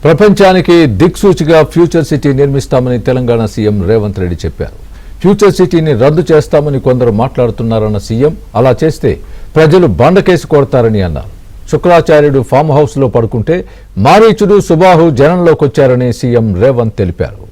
ప్రపంచానికి దిక్సూచిగా future city నిర్మిస్తామని Telangana CM Revanth Reddy చెప్పారు. ఫ్యూచర్ సిటీని రద్దు చేస్తామని కొందరు మాట్లాడుతున్నారన్న సీఎం అలా చేస్తే ప్రజలు బండకేసి కొడతారని అన్నారు. శుక్రాచార్యుడు ఫామ్ హౌస్ లో పడుకుంటే మారీచుడు సుబాహు జనంలోకి వచ్చారని సీఎం రేవంత్ తెలిపారు.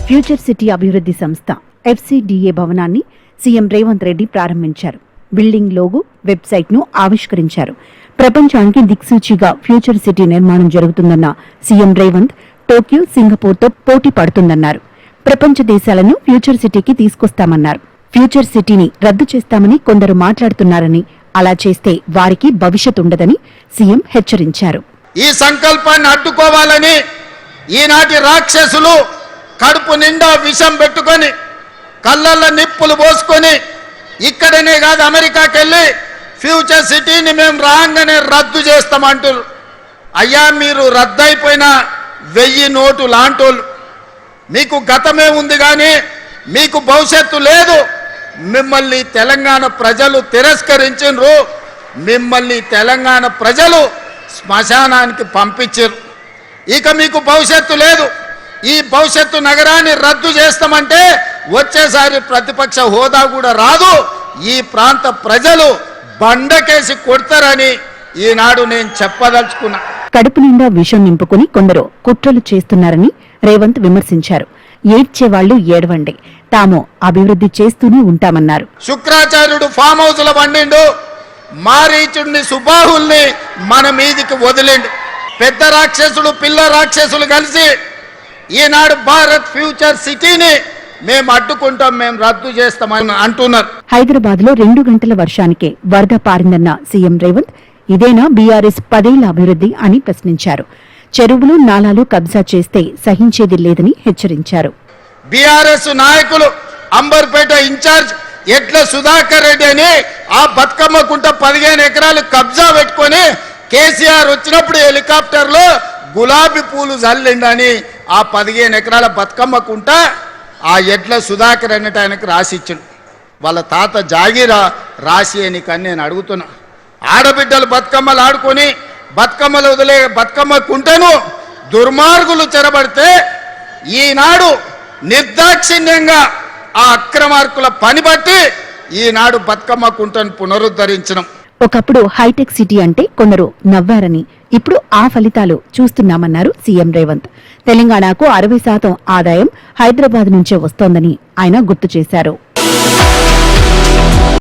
ఫ్యూచర్ సిటీ అభివృద్ధి సంస్థ FCDA భవనాన్ని సీఎం రేవంత్ రెడ్డి ప్రారంభించారు. బిల్డింగ్ లోగో, వెబ్సైట్ ను ఆవిష్కరించారు. ప్రపంచానికి దిక్సూచిగా ఫ్యూచర్ సిటీ నిర్మాణం జరుగుతుందన్న సీఎం రేవంత్ టోక్యో, సింగపూర్తో పోటీ పడుతుందన్నారు. ప్రపంచ దేశాలను ఫ్యూచర్ సిటీకి తీసుకొస్తామన్నారు. ఫ్యూచర్ సిటీని రద్దు చేస్తామని కొందరు మాట్లాడుతున్నారని, అలా చేస్తే వారికి భవిష్యత్ ఉండదని సీఎం హెచ్చరించారు. ఈ సంకల్పాన్ని అడ్డుకోవాలని ఈనాటి రాక్షసులు కడుపు నిండా విషం పెట్టుకొని కళ్ళల్లో నిప్పులు పోసుకొని ఇక్కడనే కాదు అమెరికాకి వెళ్ళి ఫ్యూచర్ సిటీని మేము రాగానే రద్దు చేస్తామంటారు. అయ్యా, మీరు రద్దయిపోయిన 1000 నోటు లాంటోళ్ళు. మీకు గతమే ఉంది కానీ మీకు భవిష్యత్తు లేదు. మిమ్మల్ని తెలంగాణ ప్రజలు తిరస్కరించారు. మిమ్మల్ని తెలంగాణ ప్రజలు శ్మశానానికి పంపించారు. ఇక మీకు భవిష్యత్తు లేదు. ఈ భవిష్యత్తు నగరాన్ని రద్దు చేస్తామంటే వచ్చేసారి ప్రతిపక్ష హోదా కూడా రాదు. ఈ ప్రాంత ప్రజలు బండకేసి కొడతారని ఈనాడు నేను చెప్పదలుచుకున్నా. కడుపు నిండా విషం నింపుకుని కొందరు కుట్రలు చేస్తున్నారని రేవంత్ విమర్శించారు. ఏడ్చేవాళ్లు ఏడవండి, తాము అభివృద్ధి చేస్తూనే ఉంటామన్నారు. శుక్రాచార్యుడు ఫామ్ హౌస్ లో వండిండు, మారీచుడిని సుబాహుల్ని మన మీదికి వదిలిండు. పెద్ద రాక్షసులు పిల్ల రాక్షసులు కలిసి ఈనాడు భారత్ ఫ్యూచర్ సిటీని మేము అడ్డుకుంటాం, మేము రద్దు చేస్తామని అంటున్నారు. హైదరాబాద్ లో 2 గంటల వర్షానికే వరద పారిందన్న సీఎం రేవంత్ ఇదేనా బీఆర్ఎస్ 10 ఏళ్ల అభివృద్ధి అని ప్రశ్నించారు. చెరువులు, నాలాలు కబ్జా చేస్తే సహించేది లేదని హెచ్చరించారు. బీఆర్ఎస్ నాయకులు అంబర్పేట ఇన్ఛార్జ్ ఎట్ల సుధాకర్ రెడ్డి అని ఆ బతుకమ్మ కుంట 15 ఎకరాలు కబ్జా పెట్టుకొని కేసీఆర్ వచ్చినప్పుడు హెలికాప్టర్ లో గులాబీ పూలు జల్లిండని ఆ 15 ఎకరాల బతుకమ్మ కుంట ఆ ఎడ్ల సుధాకర్ అన్నట్టు ఆయనకు రాసిచ్చాడు. వాళ్ళ తాత జాగీరా రాసి అని కానీ నేను అడుగుతున్నా. ఆడబిడ్డలు బతుకమ్మలు ఆడుకొని బతుకమ్మలు వదిలే బతుకమ్మ కుంటను దుర్మార్గులు చెరబడితే ఈనాడు నిర్దాక్షిణ్యంగా ఆ అక్రమార్కుల పని బట్టి ఈనాడు బతుకమ్మ కుంటను పునరుద్ధరించడం. ఒకప్పుడు హైటెక్ సిటీ అంటే కొందరు నవ్వారని, ఇప్పుడు ఆ ఫలితాలు చూస్తున్నామన్నారు సీఎం రేవంత్. తెలంగాణకు 60% ఆదాయం హైదరాబాద్ నుంచే వస్తోందని ఆయన గుర్తు చేశారు.